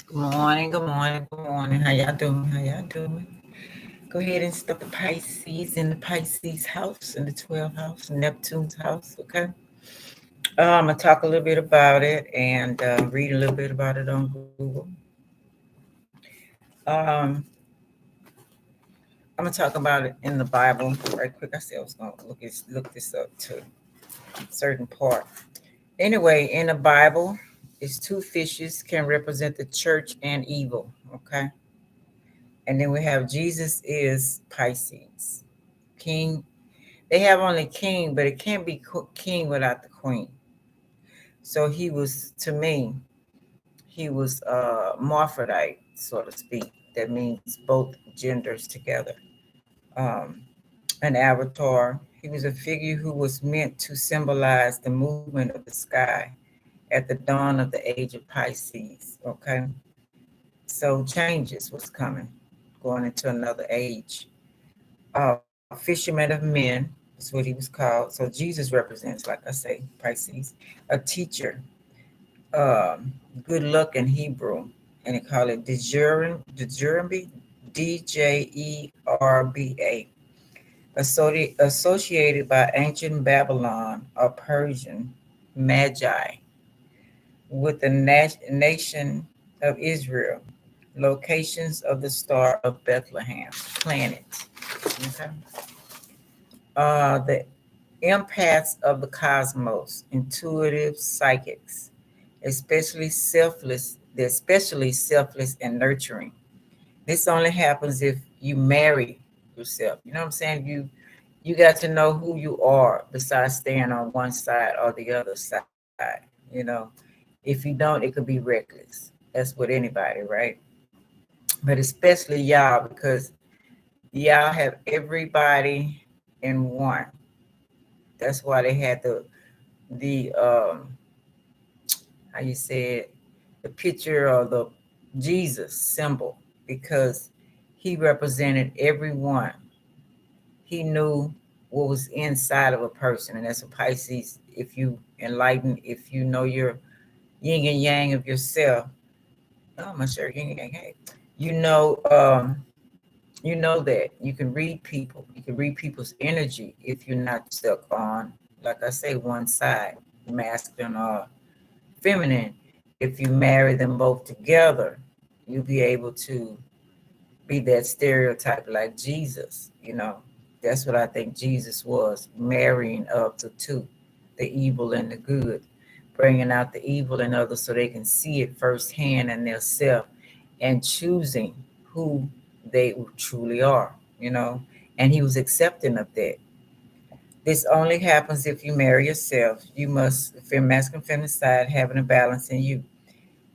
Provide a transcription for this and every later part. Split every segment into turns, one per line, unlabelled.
Good morning, good morning, good morning. How y'all doing? How y'all doing? Go ahead and start the Pisces in the Pisces house, in the 12th house, Neptune's house, okay? I'm going to talk a little bit about it and read a little bit about it on Google. Um, I'm going to talk about it in the Bible right quick. I said I was going to look this up to a certain part. Anyway, in the Bible, it's two fishes can represent the church and evil, okay? And then we have Jesus is Pisces. King, they have only king, but it can't be king without the queen. So he was, to me, he was Morphodite, so to speak. That means both genders together. Um, an avatar. He was a figure who was meant to symbolize the movement of the sky at the dawn of the age of Pisces. Okay, so changes was coming, going into another age. Fisherman of men is what he was called. So Jesus represents, like I say, Pisces. A teacher, um, good luck in Hebrew, and they call it Djerambi, Djerba, associated by ancient Babylon or Persian Magi with the nation of Israel, locations of the Star of Bethlehem, planet. Okay. The empaths of the cosmos, intuitive psychics, they're especially selfless and nurturing. This only happens if you marry yourself. You know what I'm saying? You got to know who you are besides staying on one side or the other side, you know. If you don't, it could be reckless. That's with anybody, right? But especially y'all, because y'all have everybody in one. That's why they had the how you say it, the picture of the Jesus symbol, because he represented everyone. He knew what was inside of a person, and that's a Pisces. If you enlighten, if you know your yin and yang of yourself, oh my sure yin and yang. Hey, you know, you know that you can read people. You can read people's energy if you're not stuck on, like I say, one side, masculine or feminine. If you marry them both together, you'll be able to be that stereotype like Jesus. You know, that's what I think Jesus was, marrying of the two, the evil and the good, bringing out the evil in others so they can see it firsthand in their self and choosing who they truly are, you know. And he was accepting of that. This only happens if you marry yourself. You must, if you're masculine, feminine side, having a balance in you.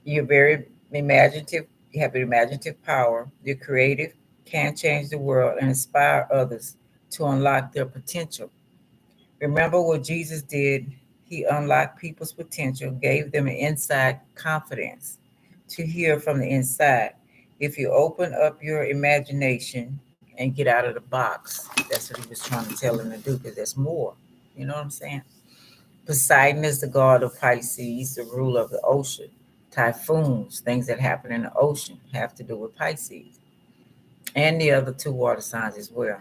You're very imaginative. You have an imaginative power. You're creative, can change the world, and inspire others to unlock their potential. Remember what Jesus did? He unlocked people's potential, gave them an inside confidence to hear from the inside. If you open up your imagination and get out of the box, that's what he was trying to tell them to do, because there's more. You know what I'm saying? Poseidon is the god of Pisces, the ruler of the ocean. Typhoons, things that happen in the ocean, have to do with Pisces, and the other two water signs as well.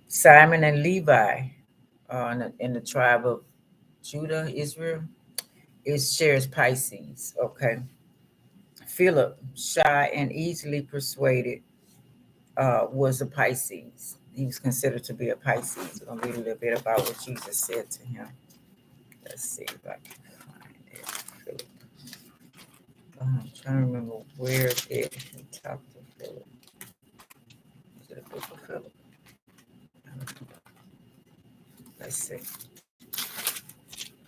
Simon and Levi, in the tribe of Judah, Israel, it shares Pisces. Okay. Philip, shy and easily persuaded, was a Pisces. He was considered to be a Pisces. I'm gonna read a little bit about what Jesus said to him. Let's see if I can find it. Philip. I'm trying to remember where did he talk to Philip. Is it a book of Philip? Let's see.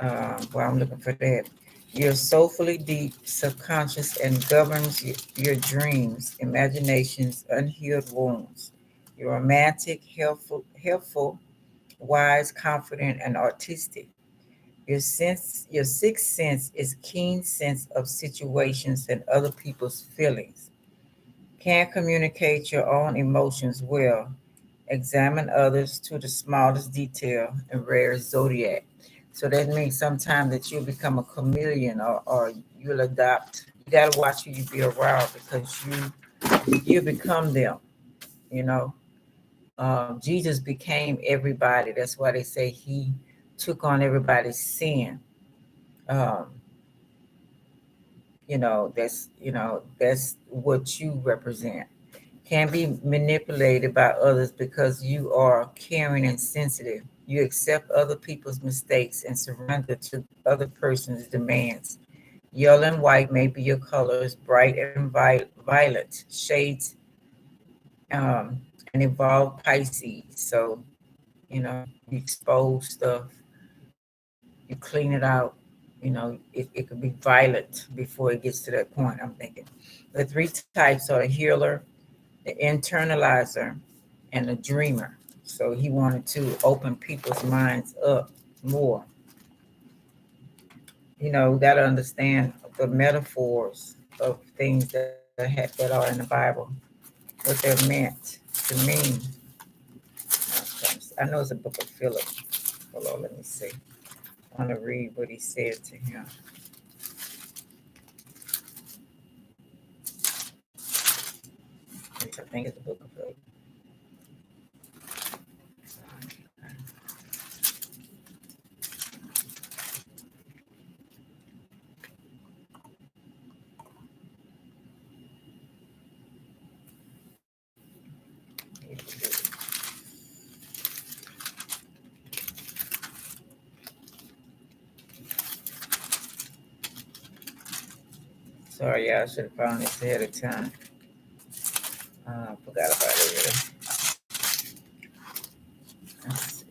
Well, I'm looking for that. You're soulfully deep, subconscious, and governs your dreams, imaginations, unhealed wounds. You're romantic, helpful, wise, confident, and artistic. Your sixth sense is keen sense of situations and other people's feelings. Can communicate your own emotions well. Examine others to the smallest detail and rare zodiac. So that means sometimes that you'll become a chameleon, or you'll adopt you got to watch who you be around because you become them. You know, Jesus became everybody. That's why they say he took on everybody's sin. Um, that's what you represent. Can be manipulated by others because you are caring and sensitive. You accept other people's mistakes and surrender to other person's demands. Yellow and white may be your colors, bright and violet shades, and evolved Pisces. So, you expose stuff, you clean it out. It could be violent before it gets to that point, I'm thinking. The three types are the healer, the internalizer, and the dreamer. So he wanted to open people's minds up more. Got to understand the metaphors of things that are in the Bible, what they're meant to mean. I know it's a book of Philip. Hold on, let me see. I want to read what he said to him. I think it's a book of Philip. Sorry, y'all. I should have found this ahead of time. Forgot about it really. Let's see.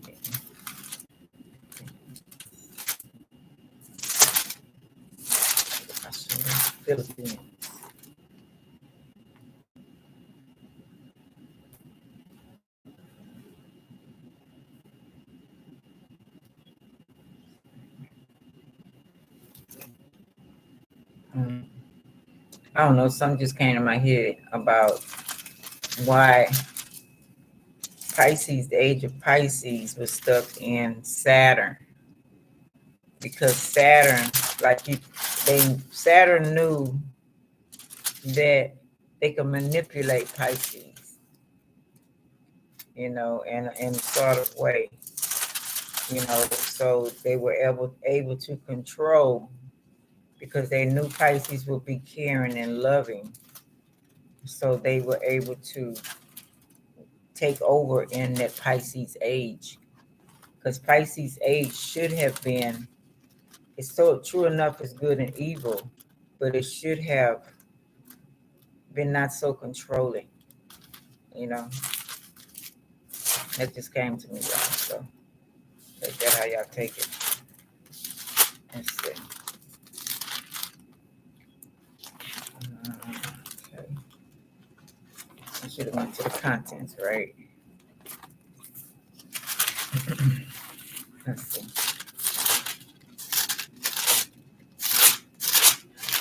Philippines. I don't know. Something just came to my head about why Pisces, the age of Pisces, was stuck in Saturn, because Saturn, Saturn knew that they could manipulate Pisces, in a sort of way, so they were able to control, because they knew Pisces would be caring and loving, so they were able to take over in that Pisces age, because Pisces age should have been, it's so true enough as good and evil, but it should have been not so controlling, you know. That just came to me, y'all. So take that how y'all take it. Let's see. Okay. I should have went to the contents, right? Let's see.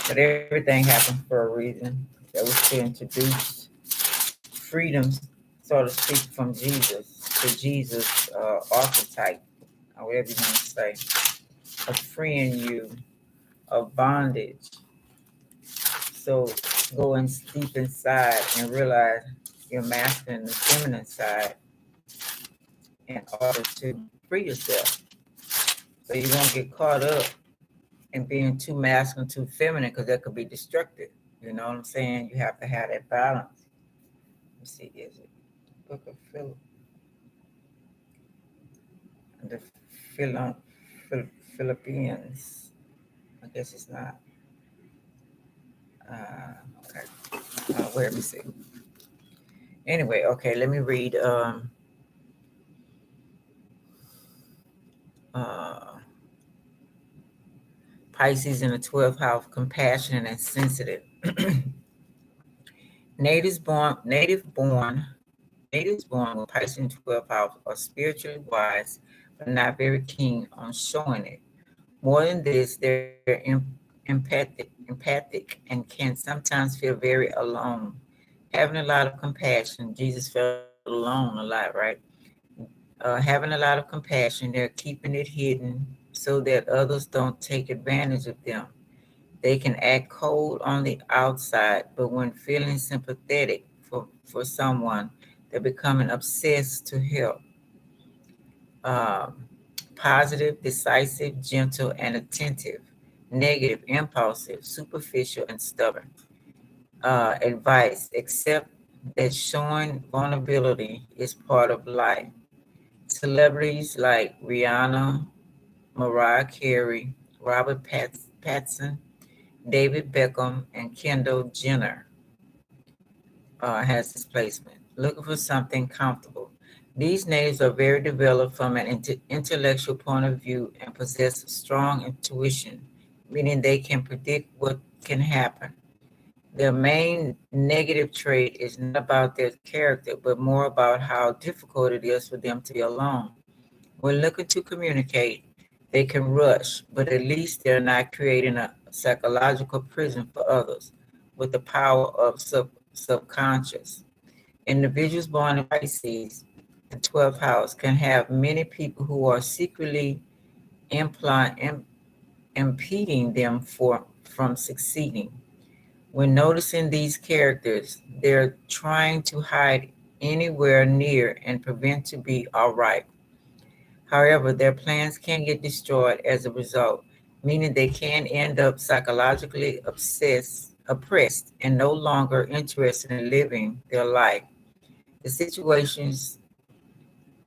But everything happened for a reason. That was to introduce freedoms, so to speak, from Jesus, to Jesus archetype, or whatever you want to say, of freeing you of bondage. So go in deep inside and realize your masculine and feminine side in order to free yourself. So you won't get caught up in being too masculine, too feminine, because that could be destructive. You know what I'm saying? You have to have that balance. Let's see, is it Book of Philip? The Philippines. I guess it's not. Okay. Where me see. Anyway, okay, let me read. Pisces in the 12th house, compassionate and sensitive. Natives born with Pisces in 12th house are spiritually wise, but not very keen on showing it. More than this, they're empathic and can sometimes feel very alone. Having a lot of compassion, Jesus felt alone a lot, right? Having a lot of compassion, they're keeping it hidden so that others don't take advantage of them. They can act cold on the outside, but when feeling sympathetic for someone, they're becoming obsessed to help. Um, Positive, decisive, gentle, and attentive. Negative, impulsive, superficial, and stubborn. Advice: accept that showing vulnerability is part of life. Celebrities like Rihanna, Mariah Carey, Patson, David Beckham, and Kendall Jenner has this placement. Looking for something comfortable. These natives are very developed from an intellectual point of view and possess strong intuition, meaning they can predict what can happen. Their main negative trait is not about their character, but more about how difficult it is for them to be alone. When looking to communicate, they can rush, but at least they're not creating a psychological prison for others with the power of subconscious. Individuals born in Pisces, the 12th house, can have many people who are secretly implying, impeding them from succeeding. When noticing these characters, they're trying to hide anywhere near and prevent to be all right. However, their plans can get destroyed as a result, meaning they can end up psychologically oppressed, and no longer interested in living their life. The situations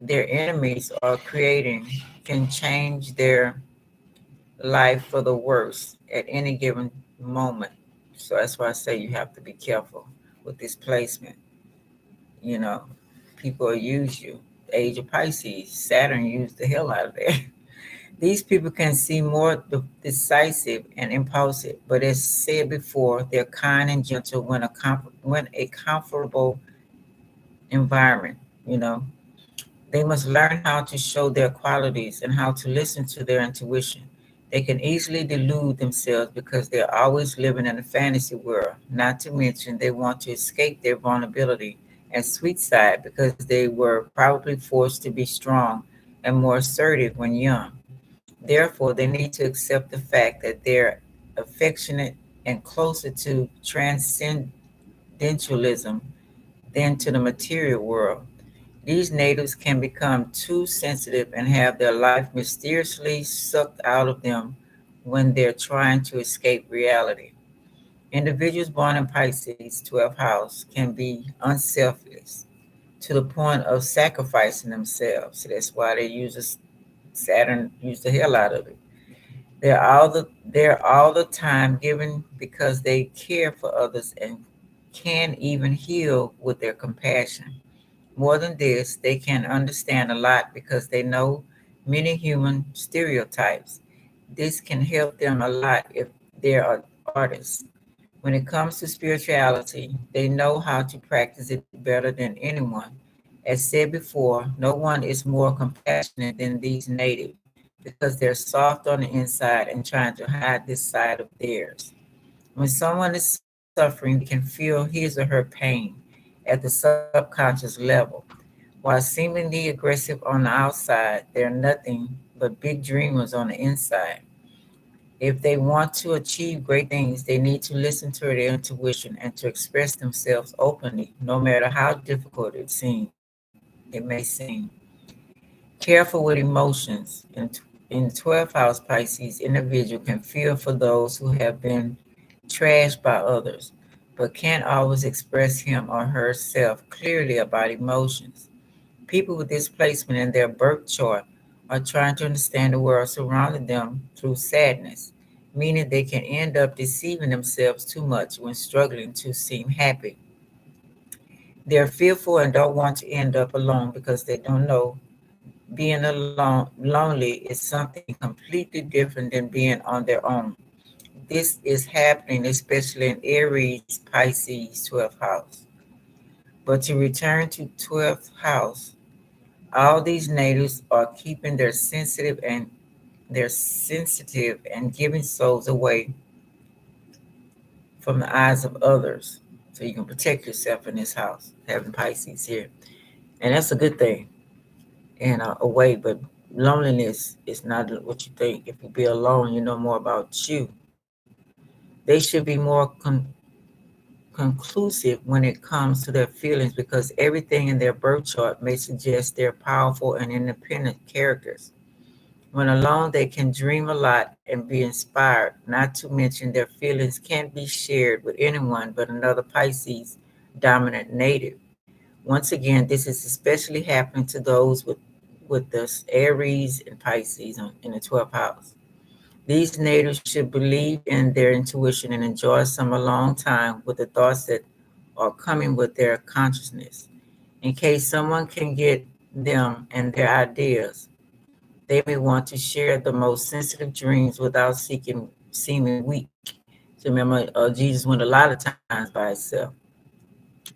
their enemies are creating can change their life for the worse at any given moment. So that's why I say you have to be careful with this placement. You know, people will use you. The age of Pisces, Saturn used the hell out of that. These people can seem more decisive and impulsive, but as said before, they're kind and gentle when a comfortable environment. You know, they must learn how to show their qualities and how to listen to their intuition. They can easily delude themselves because they're always living in a fantasy world. Not to mention, they want to escape their vulnerability and sweet side because they were probably forced to be strong and more assertive when young. Therefore, they need to accept the fact that they're affectionate and closer to transcendentalism than to the material world. These natives can become too sensitive and have their life mysteriously sucked out of them when they're trying to escape reality. Individuals born in Pisces, 12th house, can be unselfish to the point of sacrificing themselves. So that's why they use Saturn, use the hell out of it. They're all the time giving because they care for others and can even heal with their compassion. More than this, they can understand a lot because they know many human stereotypes. This can help them a lot if they're artists. When it comes to spirituality, they know how to practice it better than anyone. As said before, no one is more compassionate than these natives because they're soft on the inside and trying to hide this side of theirs. When someone is suffering, they can feel his or her pain at the subconscious level. While seemingly aggressive on the outside, they're nothing but big dreamers on the inside. If they want to achieve great things, they need to listen to their intuition and to express themselves openly, no matter how difficult it may seem. Careful with emotions. In 12th house Pisces, individual can feel for those who have been trashed by others, but can't always express him or herself clearly about emotions. People with this placement in their birth chart are trying to understand the world surrounding them through sadness, meaning they can end up deceiving themselves too much when struggling to seem happy. They're fearful and don't want to end up alone because they don't know being alone lonely is something completely different than being on their own. This is happening especially in Aries, Pisces, 12th house. But to return to 12th house, all these natives are keeping their sensitive and giving souls away from the eyes of others. So you can protect yourself in this house, having Pisces here. And that's a good thing in a way, but loneliness is not what you think. If you be alone, you know more about you They should be more conclusive when it comes to their feelings because everything in their birth chart may suggest they're powerful and independent characters. When alone, they can dream a lot and be inspired, not to mention their feelings can't be shared with anyone but another Pisces dominant native. Once again, this is especially happening to those with the Aries and Pisces in the 12th house. These natives should believe in their intuition and enjoy some alone time with the thoughts that are coming with their consciousness. In case someone can get them and their ideas, they may want to share the most sensitive dreams without seeming weak. So remember, Jesus went a lot of times by himself,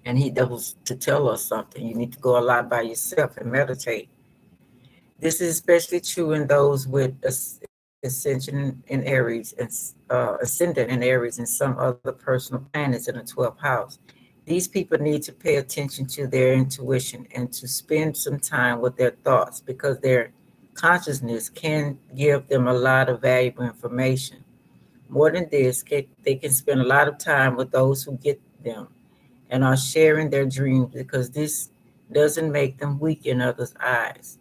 and that was to tell us something. You need to go a lot by yourself and meditate. This is especially true in those with ascension in Aries and ascendant in Aries and some other personal planets in the 12th house. These people need to pay attention to their intuition and to spend some time with their thoughts because their consciousness can give them a lot of valuable information. More than this, they can spend a lot of time with those who get them and are sharing their dreams because this doesn't make them weak in others' eyes.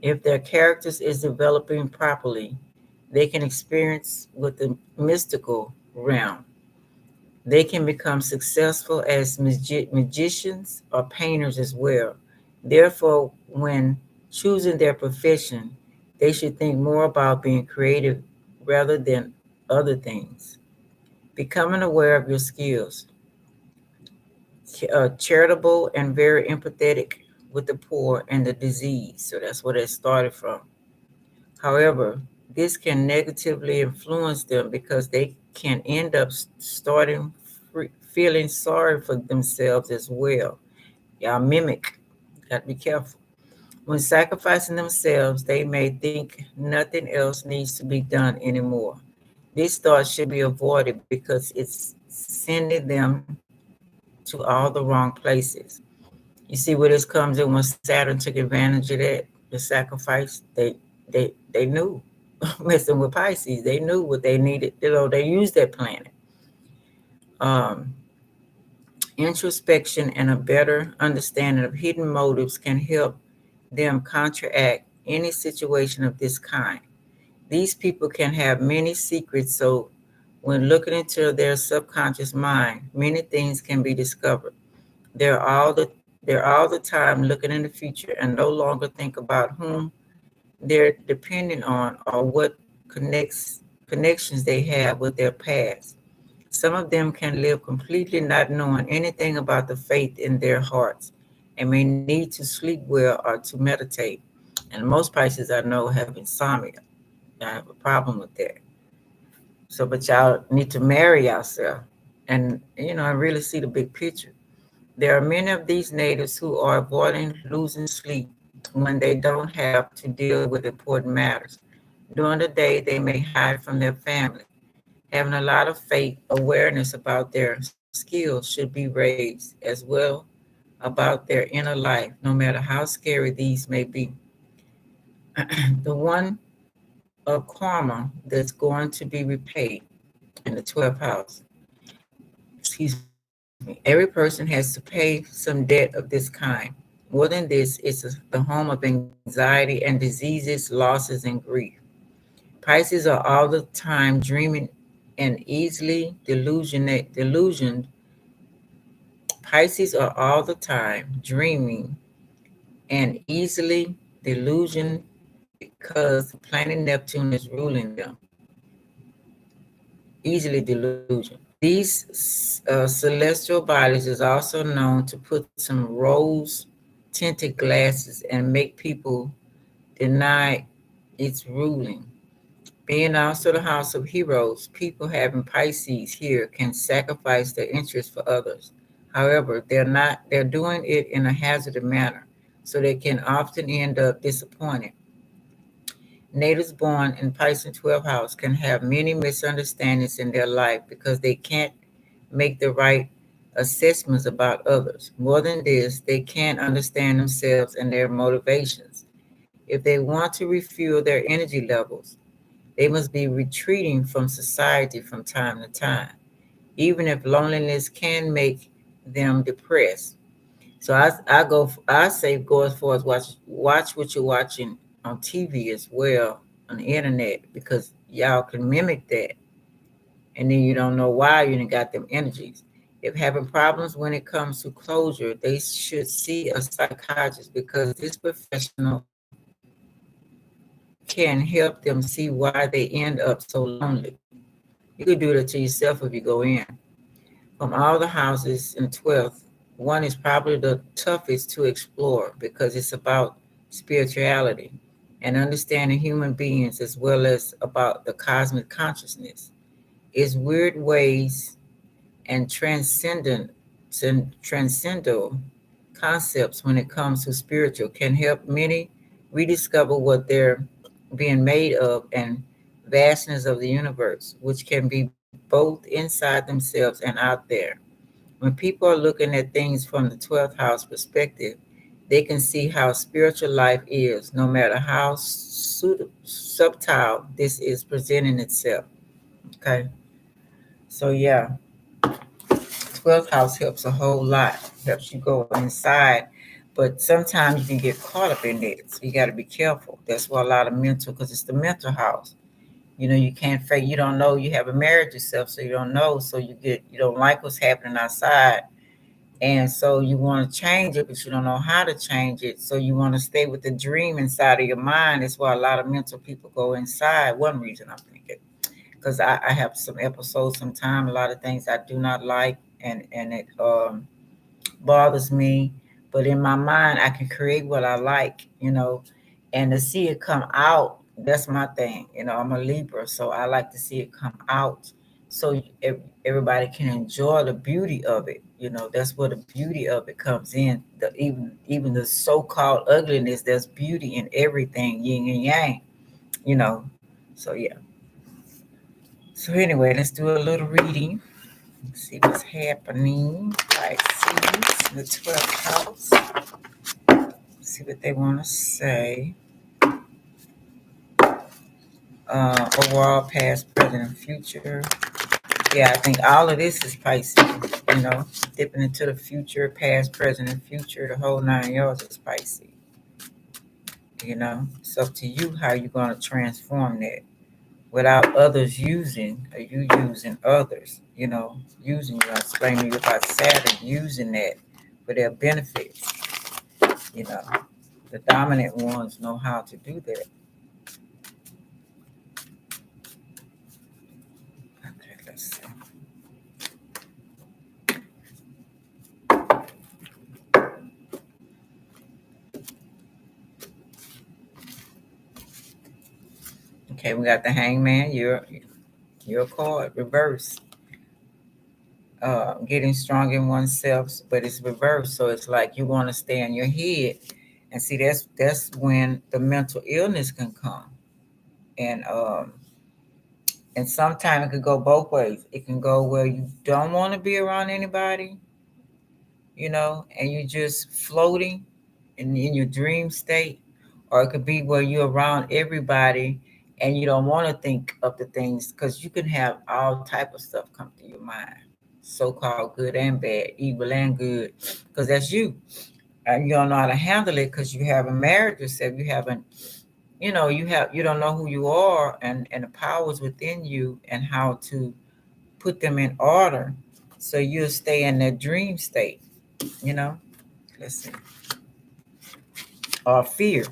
If their characters is developing properly, they can experience with the mystical realm. They can become successful as magicians or painters as well. Therefore, when choosing their profession, they should think more about being creative rather than other things. Becoming aware of your skills, charitable and very empathetic with the poor and the disease. So that's where it started from. However, this can negatively influence them because they can end up starting feeling sorry for themselves as well. Y'all mimic, got to be careful. When sacrificing themselves, they may think nothing else needs to be done anymore. This thought should be avoided because it's sending them to all the wrong places. You see where this comes in when Saturn took advantage of that, the sacrifice. They knew messing with Pisces. They knew what they needed. They used that planet. Um, Introspection and a better understanding of hidden motives can help them counteract any situation of this kind. These people can have many secrets, so when looking into their subconscious mind, many things can be discovered. They're all the they're all the time looking in the future and no longer think about whom they're dependent on or what connections they have with their past. Some of them can live completely not knowing anything about the faith in their hearts and may need to sleep well or to meditate. And most Pisces I know have insomnia. I have a problem with that. So, but y'all need to marry yourself and, and really see the big picture. There are many of these natives who are avoiding losing sleep when they don't have to deal with important matters. During the day, they may hide from their family. Having a lot of faith, awareness about their skills should be raised, as well about their inner life, no matter how scary these may be. The one of karma that's going to be repaid in the 12th house. Excuse me. Every person has to pay some debt of this kind. More than this, it's the home of anxiety and diseases, losses, and grief. Pisces are all the time dreaming and easily delusioned. Pisces are all the time dreaming and easily delusioned because the planet Neptune is ruling them. Easily delusioned. These celestial bodies is also known to put some rose tinted glasses and make people deny its ruling. Being also the house of heroes, people having Pisces here can sacrifice their interests for others. However, they're doing it in a hazardous manner, so they can often end up disappointed. Natives born in Pisces 12th house can have many misunderstandings in their life because they can't make the right assessments about others. More than this, they can't understand themselves and their motivations. If they want to refuel their energy levels, They must be retreating from society from time to time, even if loneliness can make them depressed. So I say go as far as watch what you're watching on TV as well on the internet because y'all can mimic that, and then you don't know why you didn't got them energies. If having problems when it comes to closure, they should see a psychiatrist because this professional can help them see why they end up so lonely. You could do that to yourself if you go in. From all the houses in 12th, one is probably the toughest to explore because it's about spirituality and understanding human beings as well as about the cosmic consciousness. Its weird ways and transcendental concepts when it comes to spiritual can help many rediscover what they're being made of and vastness of the universe, which can be both inside themselves and out there. When people are looking at things from the 12th house perspective, they can see how spiritual life is, no matter how subtle this is presenting itself. Okay, so yeah, 12th house helps a whole lot, helps you go inside, but sometimes you can get caught up in it. So you got to be careful. That's why a lot of mental, because it's the mental house. You know, you can't fake, you don't know, you haven't married yourself, so you don't know. So you don't like what's happening outside. And so you want to change it, but you don't know how to change it. So you want to stay with the dream inside of your mind. That's why a lot of mental people go inside. One reason I'm thinking, because I have some episodes, sometimes a lot of things I do not like, and it bothers me. But in my mind, I can create what I like, and to see it come out, that's my thing. I'm a Libra, so I like to see it come out so everybody can enjoy the beauty of it. That's where the beauty of it comes in. Even the so-called ugliness, there's beauty in everything, yin and yang, you know. So yeah. So anyway, let's do a little reading. Let's see what's happening. Pisces, the 12th house. See what they want to say. Overall, past, present, and future. Yeah, I think all of this is Pisces. Dipping into the future, past, present, and future. The whole 9 yards is Pisces. It's up to you how you're going to transform that without others using, or you using others. Using you. I explained to you about Saturn using that for their benefits. You know, the dominant ones know how to do that. Okay, let's see. Okay, we got the Hangman. Your card reverse. Getting strong in oneself, but it's reversed. So it's like you want to stay in your head, and see that's when the mental illness can come, and sometimes it could go both ways. It can go where you don't want to be around anybody, and you're just floating in your dream state, or it could be where you're around everybody and you don't want to think of the things because you can have all type of stuff come to your mind, so-called good and bad, evil and good, because that's you. And you don't know how to handle it because you haven't married yourself. You haven't, you don't know who you are and the powers within you and how to put them in order so you'll stay in that dream state, you know. Let's see. Or fear.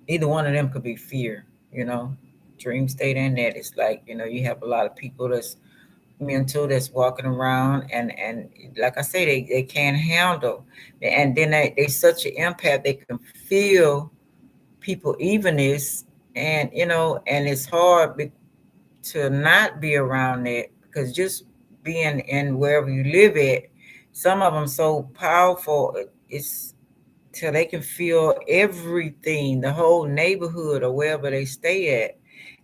Either one of them could be fear, Dream state and that. It's like, you have a lot of people that's mental that's walking around and like I say, they can't handle. And then they such an empath, they can feel people evenness, and it's hard to not be around that because just being in wherever you live at, some of them so powerful, it's till they can feel everything, the whole neighborhood or wherever they stay at.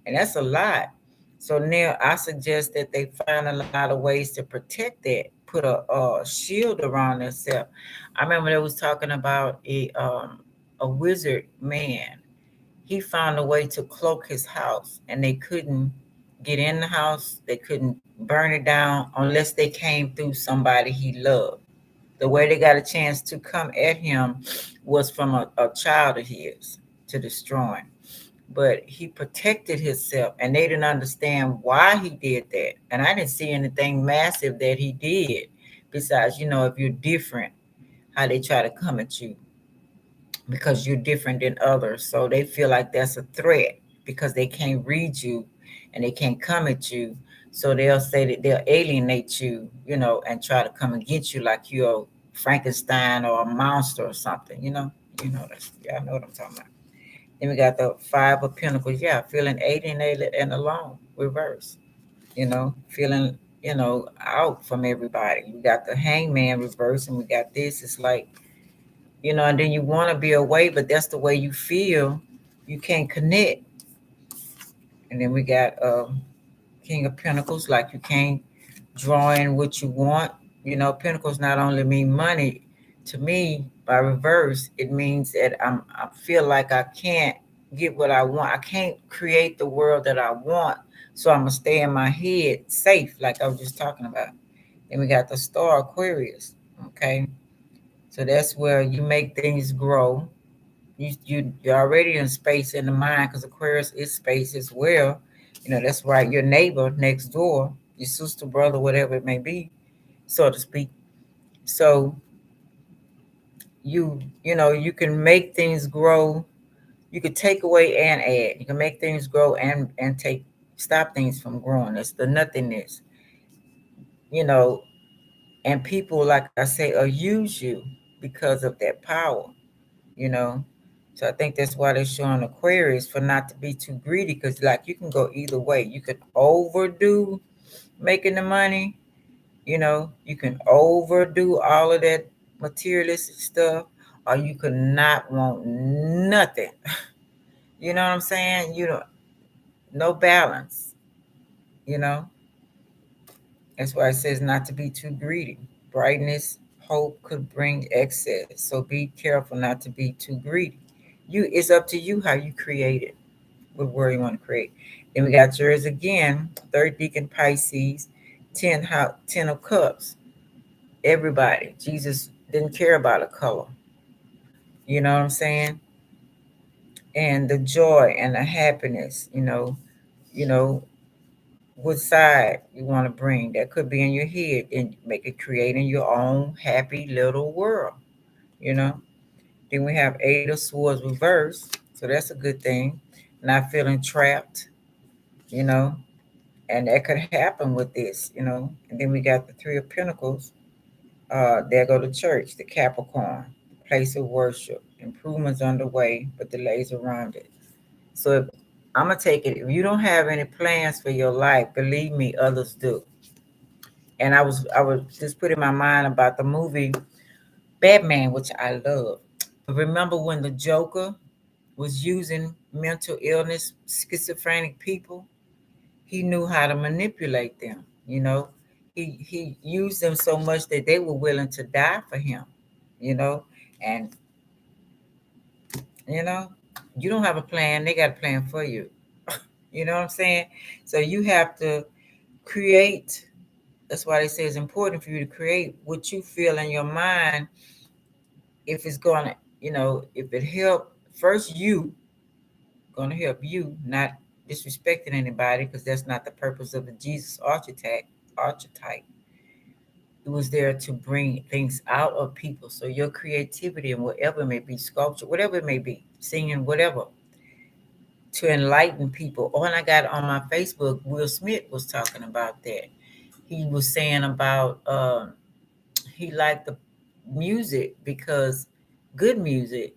And that's a lot. So now I suggest that they find a lot of ways to protect that, put a shield around themselves. I remember they was talking about a wizard man. he found a way to cloak his house, and they couldn't get in the house. They couldn't burn it down unless they came through somebody he loved. The way they got a chance to come at him was from a child of his to destroy him. But he protected himself, and they didn't understand why he did that. And I didn't see anything massive that he did besides, if you're different, how they try to come at you because you're different than others. So they feel like that's a threat because they can't read you and they can't come at you. So they'll say that they'll alienate you, and try to come and get you like you're Frankenstein or a monster or something, that's, yeah, I know what I'm talking about. Then we got the Five of Pentacles. Yeah, feeling alienated and alone, reverse. Feeling, out from everybody. We got the Hangman reverse, and we got this. It's like, and then you want to be away, but that's the way you feel. You can't connect. And then we got King of Pentacles, like you can't draw in what you want. Pentacles not only mean money. To me, by reverse, it means that I feel like I can't get what I want. I can't create the world that I want. So I'm gonna stay in my head safe, like I was just talking about. Then we got the Star Aquarius. Okay. So that's where you make things grow. You're already in space in the mind because Aquarius is space as well. That's right. Your neighbor next door, your sister, brother, whatever it may be, so to speak. So you can make things grow. You could take away and add. You can make things grow and take stop things from growing. It's the nothingness. You know, and people, like I say, will use you because of that power. You know. So I think that's why they're showing Aquarius for not to be too greedy, because like you can go either way. You can overdo making the money, you can overdo all of that materialistic stuff, or you could not want nothing. You know what I'm saying? No balance, you know. That's why it says not to be too greedy. Brightness, hope could bring excess. So be careful not to be too greedy. It's up to you how you create it, what word you want to create. Then we got yours again, third deacon Pisces, 10 of cups. Everybody. Jesus didn't care about a color. You know what I'm saying? And the joy and the happiness, you know, what side you want to bring. That could be in your head and make it creating your own happy little world, you know. Then we have Eight of Swords reverse. So that's a good thing. Not feeling trapped, you know. And that could happen with this. And then we got the Three of Pentacles. There go the church, the Capricorn, place of worship. Improvements underway, but delays around it. So I'm gonna take it. If you don't have any plans for your life, believe me, others do. And I was just putting my mind about the movie Batman, which I love. But remember when the Joker was using mental illness, schizophrenic people? He knew how to manipulate them. He used them so much that they were willing to die for him, you know. And you know, you don't have a plan, they got a plan for you. You know what I'm saying? So you have to create. That's why they say it's important for you to create what you feel in your mind. If it's gonna, if it help first, you gonna help you, not disrespecting anybody, because that's not the purpose of the Jesus archetype. It was there to bring things out of people. So your creativity and whatever it may be, sculpture, whatever it may be, singing, whatever, to enlighten people. Oh, and I got on my Facebook, Will Smith was talking about that. He was saying about he liked the music because good music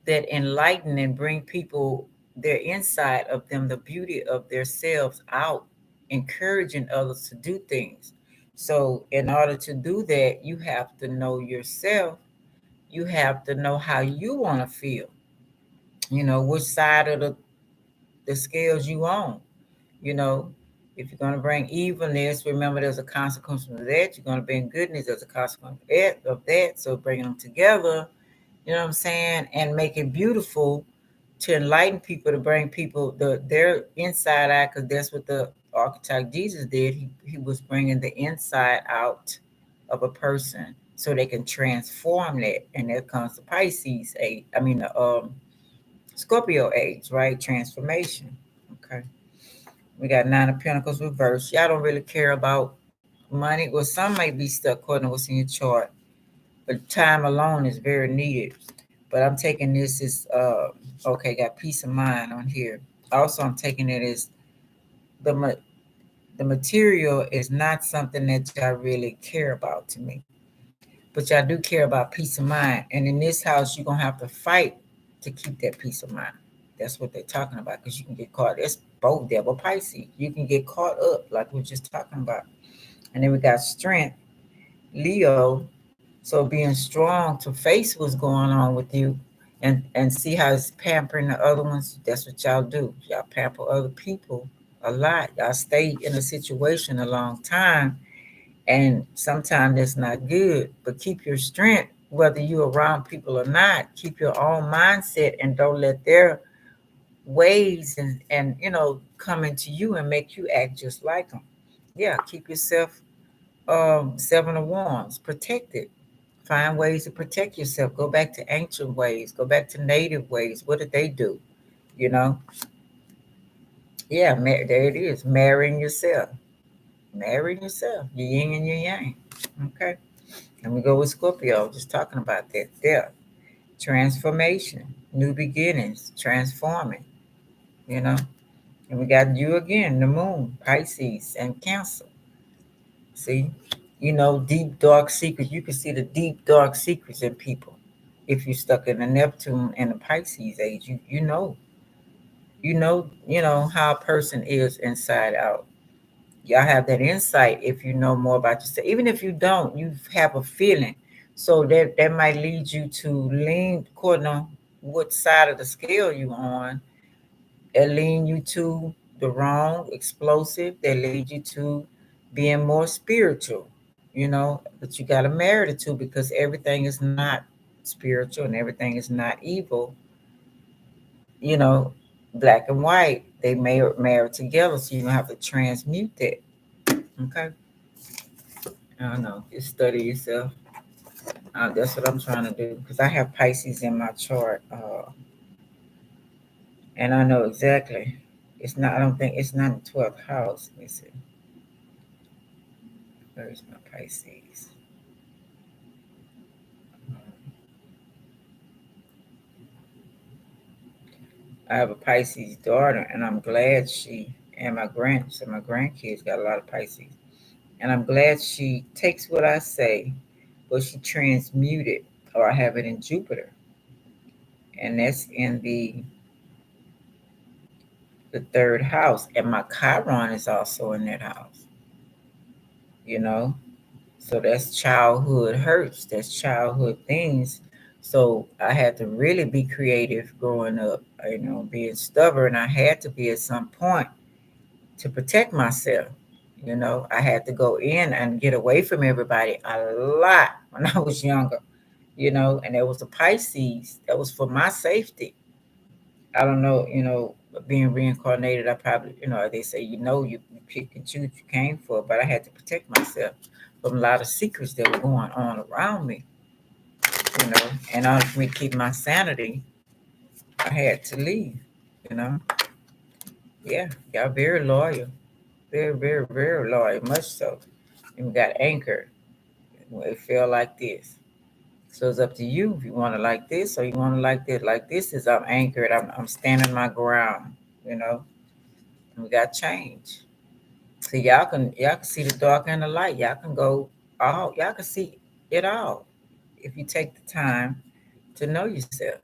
that enlighten and bring people their inside of them, the beauty of themselves out, encouraging others to do things. So in order to do that, you have to know yourself. You have to know how you want to feel. Which side of the scales you on. You know, if you're going to bring evilness, remember there's a consequence of that. You're going to bring goodness, there's a consequence of that. So bringing them together, you know what I'm saying, and make it beautiful. to enlighten people, to bring people their inside out, because that's what the archetype Jesus did. He was bringing the inside out of a person so they can transform that. And there comes the Pisces age. I mean the Scorpio age, right? Transformation. Okay. We got Nine of Pentacles reversed. Y'all don't really care about money. Well, some might be stuck according to what's in your chart, but time alone is very needed. But I'm taking this as okay, got peace of mind on here. Also, I'm taking it as the the material is not something that y'all really care about to me, but y'all do care about peace of mind. And in this house, you're gonna have to fight to keep that peace of mind. That's what they're talking about, because you can get caught. It's both devil Pisces. You can get caught up, like we are just talking about. And then we got strength, Leo. So being strong to face what's going on with you, and see how it's pampering the other ones. That's what y'all do. Y'all pamper other people a lot. Y'all stay in a situation a long time, and sometimes that's not good. But keep your strength, whether you're around people or not. Keep your own mindset, and don't let their ways and come into you and make you act just like them. Yeah, keep yourself. Seven of Wands, protect it. Find ways to protect yourself. Go back to ancient ways. Go back to native ways. What did they do? You know? Yeah, there it is. Marrying yourself. Marrying yourself. Your yin and your yang. Okay. And we go with Scorpio, just talking about that. Death. Transformation. New beginnings. Transforming. You know? And we got you again, the moon, Pisces, and Cancer. See? Deep, dark secrets. You can see the deep, dark secrets in people. If you're stuck in the Neptune and the Pisces age, you know how a person is inside out. Y'all have that insight if you know more about yourself. Even if you don't, you have a feeling. So that might lead you to lean, according on what side of the scale you on. It lead you to the wrong, explosive. That lead you to being more spiritual. But you got to marry the two, because everything is not spiritual and everything is not evil. you know, Black and white, they marry together, so you don't have to transmute that. Okay, I don't know. Just study yourself. That's what I'm trying to do, because I have Pisces in my chart, and I know exactly. It's not. I don't think it's not the 12th house. Let me see. Where's my Pisces? I have a Pisces daughter, and I'm glad she and my grandkids got a lot of Pisces, and I'm glad she takes what I say, but she transmute it, or I have it in Jupiter, and that's in the third house, and my Chiron is also in that house. You know, so that's childhood hurts, that's childhood things. So I had to really be creative growing up. Being stubborn, I had to be at some point to protect myself. I had to go in and get away from everybody a lot when I was younger. And there was a Pisces that was for my safety. I don't know, being reincarnated, I probably, they say, you pick and choose you came for, but I had to protect myself from a lot of secrets that were going on around me, and in order for me to keep my sanity, I had to leave, you know. Yeah, y'all very loyal, very, very, very loyal, much so. And we got anchored. It felt like this. So it's up to you if you want to like this or you want to like this. Like this is I'm anchored. I'm standing my ground, you know. And we got change. So y'all can see the dark and the light. Y'all can go all. Y'all can see it all if you take the time to know yourself.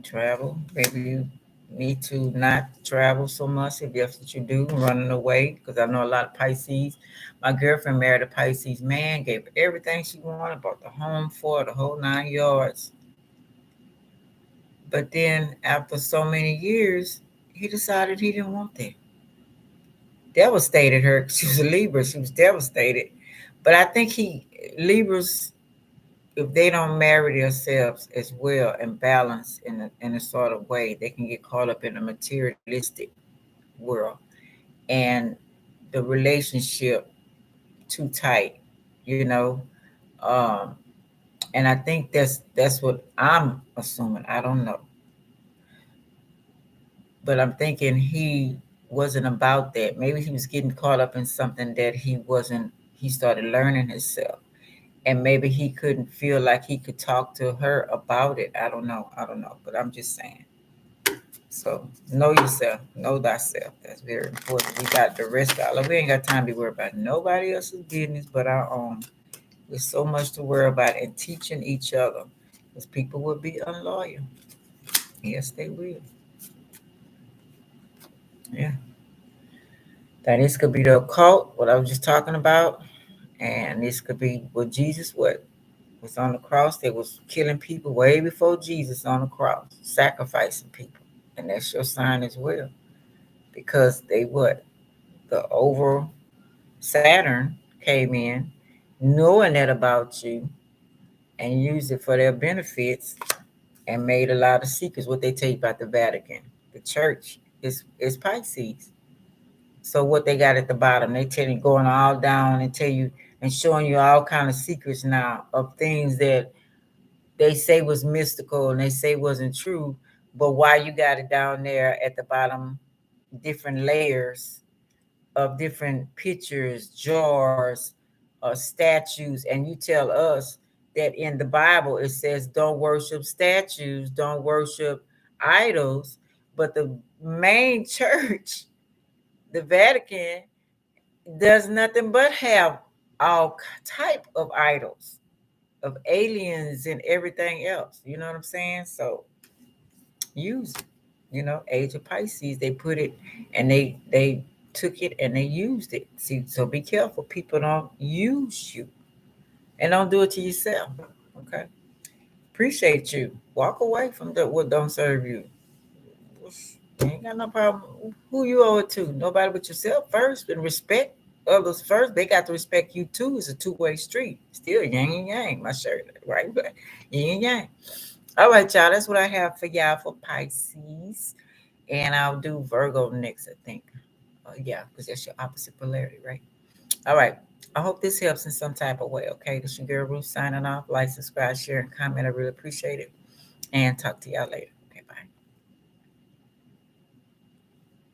Travel. Maybe you need to not travel so much if that's what you do, running away. Because I know a lot of Pisces. My girlfriend married a Pisces man, gave her everything she wanted, bought the home for her, the whole 9 yards. But then after so many years, he decided he didn't want that. Devastated her. She was a Libra. She was devastated. But I think Libras, if they don't marry themselves as well and balance in a sort of way, they can get caught up in a materialistic world and the relationship too tight, you know. Um, and I think that's what I'm assuming. I don't know, but I'm thinking he wasn't about that. Maybe he was getting caught up in something that he wasn't. He started learning himself, and maybe he couldn't feel like he could talk to her about it. I don't know. I don't know, but I'm just saying. So know yourself, know thyself. That's very important. We got the rest of it. We ain't got time to be worried about nobody else's business but our own. There's so much to worry about and teaching each other. Because people will be unloyal. Yes, they will. Yeah. That this could be the occult, what I was just talking about. And this could be what Jesus was on the cross. They was killing people way before Jesus on the cross, sacrificing people. And that's your sign as well. Because they what? The over Saturn came in, knowing that about you, and used it for their benefits and made a lot of secrets. What they tell you about the Vatican, the church is Pisces. So what they got at the bottom, they tell you going all down and tell you and showing you all kind of secrets now of things that they say was mystical and they say wasn't true. But why you got it down there at the bottom, different layers of different pictures, jars, statues, and you tell us that in the Bible it says don't worship statues, don't worship idols, but the main church, the Vatican, does nothing but have all type of idols of aliens and everything else. You know what I'm saying? So use it. You know, age of Pisces, they put it and they took it and they used it. See, so be careful. People don't use you and don't do it to yourself. Okay. Appreciate you. Walk away from what don't serve you. You ain't got no problem. Who you owe it to? Nobody but yourself first. And respect others first. They got to respect you too. It's a two-way street. Still yin and yang. My shirt, right? But yin and yang. All right, y'all. That's what I have for y'all for Pisces. And I'll do Virgo next, I think. Yeah, because that's your opposite polarity, right? All right. I hope this helps in some type of way. Okay. This is your girl Ruth signing off. Like, subscribe, share, and comment. I really appreciate it. And talk to y'all later.